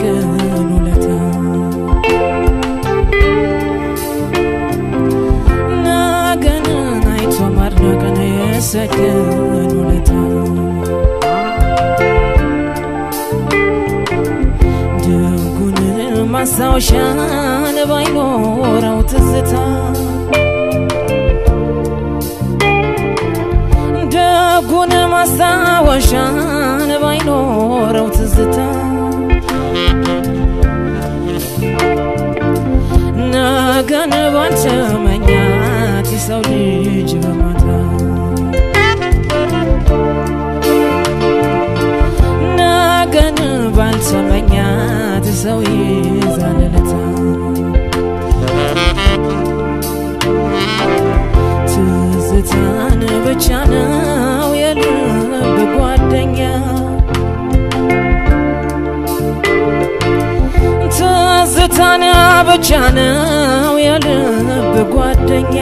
يمسكن ولتا ناقن نايت ومر ناقن يسكن ولتا دقون مساوشان باينورا وتزتا دقون مساوشان باينورا وتزتا ناقن بانتمنياتي سولي جبمتا ناقن بانتمنياتي سولي زاللتا تزتان بچانا ويلب ጓደኛ تزتان بچانا ويلب ጓደኛ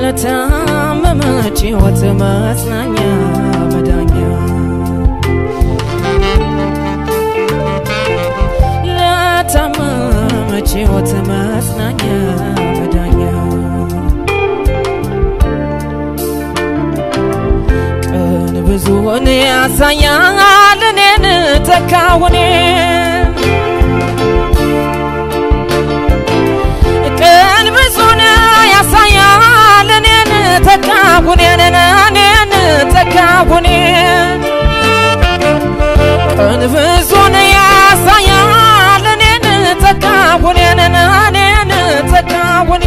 ለታመመች ሕይወት መጽናኛ መዳኛ ለታመመች ሕይወት መጽናኛ መዳኛ ቀን ብዙውን ያሳያል እኔን ተካውኔ ቀን ብዙውን ያሳያል እኔን ተካውኔ እኔን ተካውኔ ቀን ብዙውን ያሳያል እኔን ተካውኔ እኔን ተካውኔ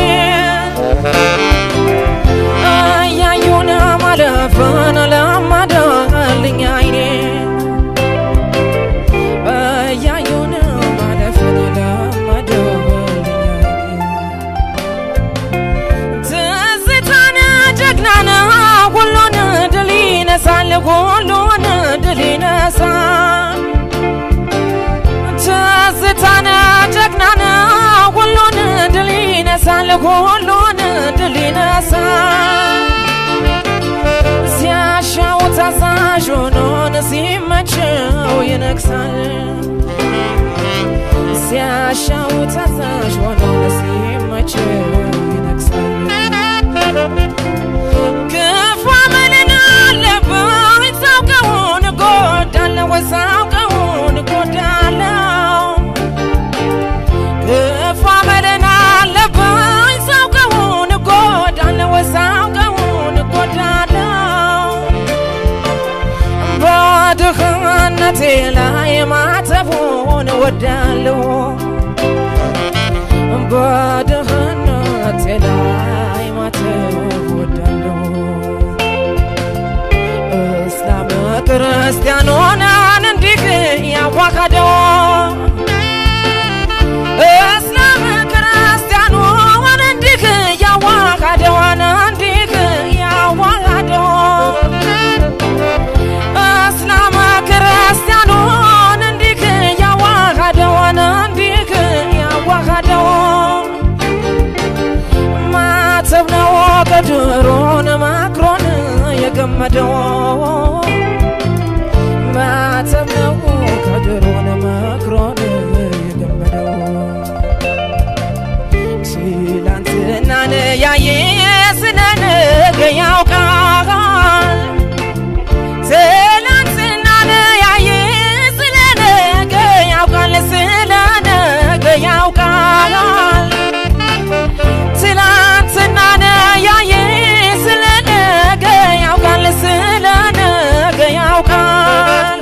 አያዩና ማለፈን ለማዳልኝ አይኔ አያዩና ማለፈን ለማዳልኝ አይኔ ትዝታን ጀግናና ሁሉን ድል ይነሳል ሁሉን ድል ይነሳል ትዝታን ጀግናና ሁሉን ድል ይነሳል ሁሉን ድል ይነሳል ሲያሻው ታዛዥ ሆኖን ሲመቸው ይነግሳል ሲያሻው ታዛዥ ሆኖን ሲመቸው ይነግሳል ክፉ አመልን አለብኝ ሳውቀውን እጎዳለሁ ሳውቀውን እጎዳለሁ ክፉ አመልን አለብኝ ሳውቀውን እጎዳለሁ ሳውቀውን እጎዳለሁ በድህነቴ ላይ ማተቡን እወዳለሁ በድህነቴ ላይ ማተቡን እወዳለሁ እስላም ክርስቲያኑን እንዲህ ያዋሃደው እስላም ክርስቲያኑን እንዲህ ያዋሃደው እንዲህ ያዋሃደው እስላም ክርስቲያኑን እንዲህ ያዋሃደው እንዲህ ያዋሃደው ማተብ ነው ከድሮን ማክሮን የገመደው ማተብ ነው ከድሮን ማክሮን የገመደው ትላንትናን ያየ ስለ ነገ ያውቃል ትላንትናን ያየ ስለ ነገ ያውቃል ስለ ነገ ያውቃል ትላንትናን ያየ ስለ ነገ ያውቃል ስለ ነገ ያውቃል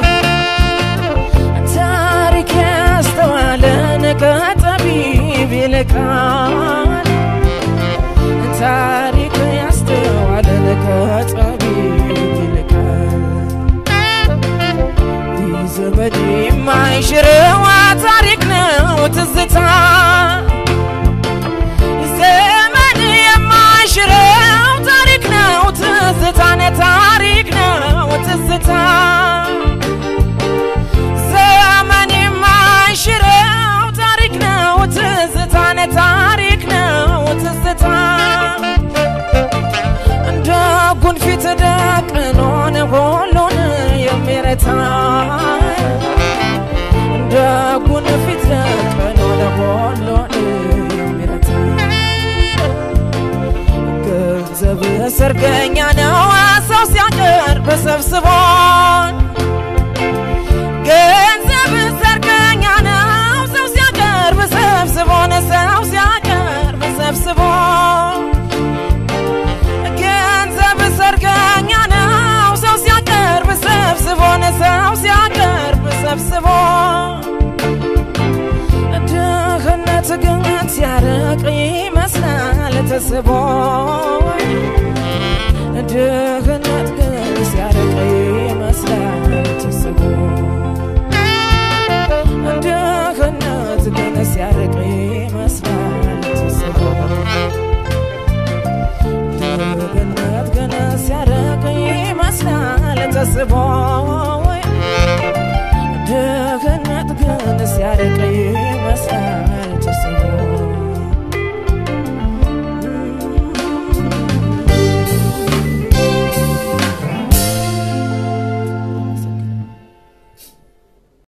ታሪክ ያስተዋለን ከጠቢብ ይልቃል ታሪክ ያስተዋለን ከጠቢብ ይልቃል ዘመድ የማይሽረው ታሪክ ነው ትዝታ ዘመድ የማይሽረው ታሪክ ነው ትዝታ ታሪክ ነው ትዝታ ዘመን የማይሽረው ታሪክ ነው ትዝታ ታሪክ ነው ትዝታ እንደ ጉንፊት ደቅኖን ሁሉን የሚረ ጌታዬ ደጉን ፊት ለቀን ለሁሉ የሚረታ ገንዘብ ሰርገኛ ነው ሰው ሲያቀርብ ሰብስቦ ገንዘብ ሰርገኛ ነው ሰው ሲያቀርብ ሰብስቦ ሰው ሲያቀርብ ሰብስቦ ገንዘብ ሰርገኛ ነው ሰው ሲያቀርብ ሰብስቦ ሰው ሲያቀርብ ሰብስቦ ድህነት ግን ሲያርቅ ይመስላል ተስቦ ድህነት ግን ሲያርቅ ይመስላል ተስቦ ድህነት ግን ሲያርቅ ይመስላል ተስቦ ድህነት ግን ሲያርቅ ይመስላል ተስቦ ድህነት ግን ሲያርቅ ይመስላል ተስቦ